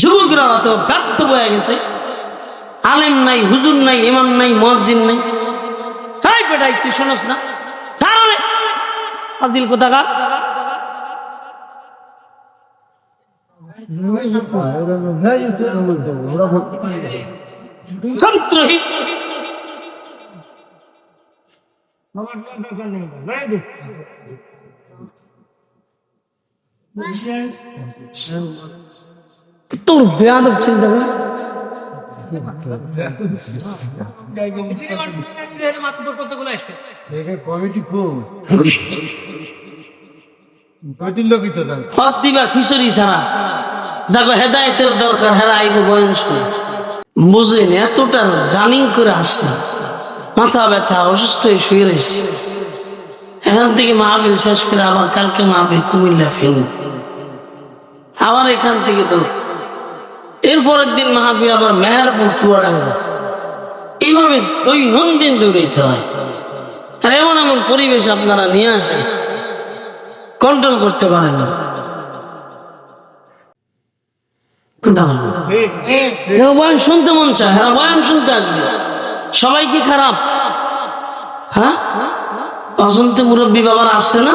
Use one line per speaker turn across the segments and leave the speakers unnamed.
যুবকরা অত ব্যর্থ হয়ে গেছে, আলেম নাই, হুজুর নাই, ইমাম নাই, মুয়াজ্জিন নাই। হাই বেটাই তুই শোনস না, সারে ফাজিল কোথাকার। যন্ত্রহীন তোর বেয়াদব চিন্তা করে
কমিটি খুব
দিবা খিচুড়ি ছাড়া যাকে হেদায়েতের দরকার হেরা আইব বয়ান শুনে বুঝেন। এতটা জানিং করে আসছে, মাথা ব্যথা, অসুস্থ হয়ে শুয়ে রয়েছে। এখান থেকে মাহবিল শেষ করে আবার কালকে মাহবিল কুমিল্লা ফেলু, আবার এখান থেকে তো এরপরের দিন মাহবিল আবার মেহেরপুর চুয়াডাঙ্গা, এইভাবে দৈনন্দিন দৌড়াইতে হয়। আর এমন এমন পরিবেশ আপনারা নিয়ে আসেন, কন্ট্রোল করতে পারেন না। বয়ান শুনতে মন চায়, হ্যাঁ বয়ান শুনতে আসবে। সবাই কি খারাপ? হ্যাঁ, অসন্তে মুরব্বী বাবার আসছে না,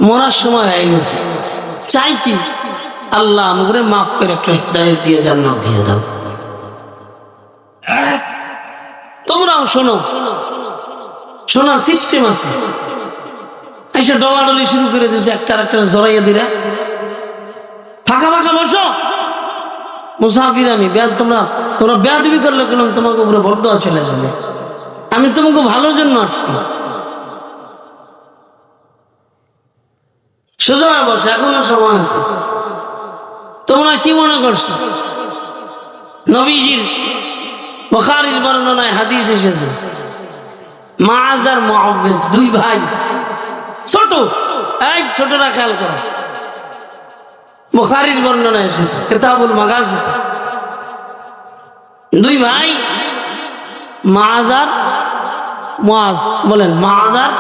মরার সময় হয়ে গেছে। চাই কি আল্লাহ আমাকে মাফ করে একটু হিদায়াত দিয়ে জান্নাত দিয়ে দাও। তোমরাও শোনো, শোনার সিস্টেম আছে। এসে ডলাডলি শুরু করে দিয়েছে, একটা একটা জড়াইয়া দিরা। ফাঁকা ফাঁকা বসো, মুসাফির আমি। তোমরা বেয়াদবি করলে কেন তোমাকে উপরে বরদোয়া চলে যাবে। আমি তোমাকে ভালো জন্য আসছি। সোজা বসে, এখনো সময় আছে। তোমরা কি মনে করছো? নবীজির বুখারীর বর্ণনায় হাদিস এসেছে, মাআজ আর মুআওয়াজ দুই ভাই, ছোট, এক ছোটরা খেয়াল করো। বুখারীর বর্ণনায় এসেছে কিতাবুল মাগাজি, দুই ভাই মাআজ আর মুআজ। বলেন মাআজ আর,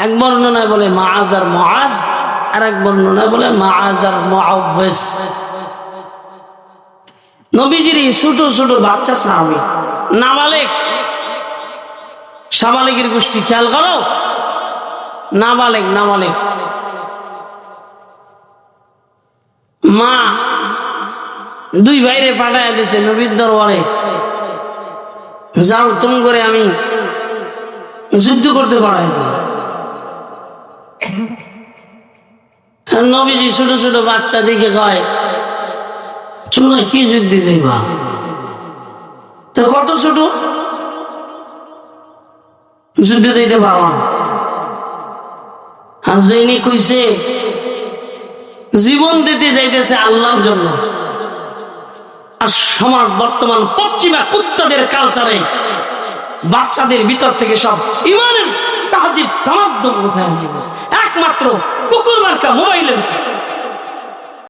এক বর্ণনায় বলে মাআজ আর মুআজ, আর এক বর্ণনায় বলে মাআজ আর মুআওয়াজ। নবীজির ছোট ছোট বাচ্চা সাহাবী, নাবালেগ, সাবালেগের গোষ্ঠী খেয়াল করো, নাবালেগ নাবালেগ। মা দুই ভাইরে পাঠায় দিয়েছে নবীর দরবারে, যাও তুমি করে আমি যুদ্ধ করতে পাঠাই দিই। নবীজি ছোট ছোট বাচ্চা দেখে কয়, তোমরা কি যুদ্ধে যাইবা? তো কত ছোট, যুদ্ধে যাইতে পারবা। আর যিনি কইছে জীবন দিতে যাইতেছে আল্লাহর জন্য। আর সমাজ বর্তমান পশ্চিমা কুত্তাদের কালচারে বাচ্চাদের ভিতর থেকে সব ইমানের তাহজিব তামাদ্দুম উঠায় নিয়ে গেছে, একমাত্র কুকুর মার্কা মোবাইলের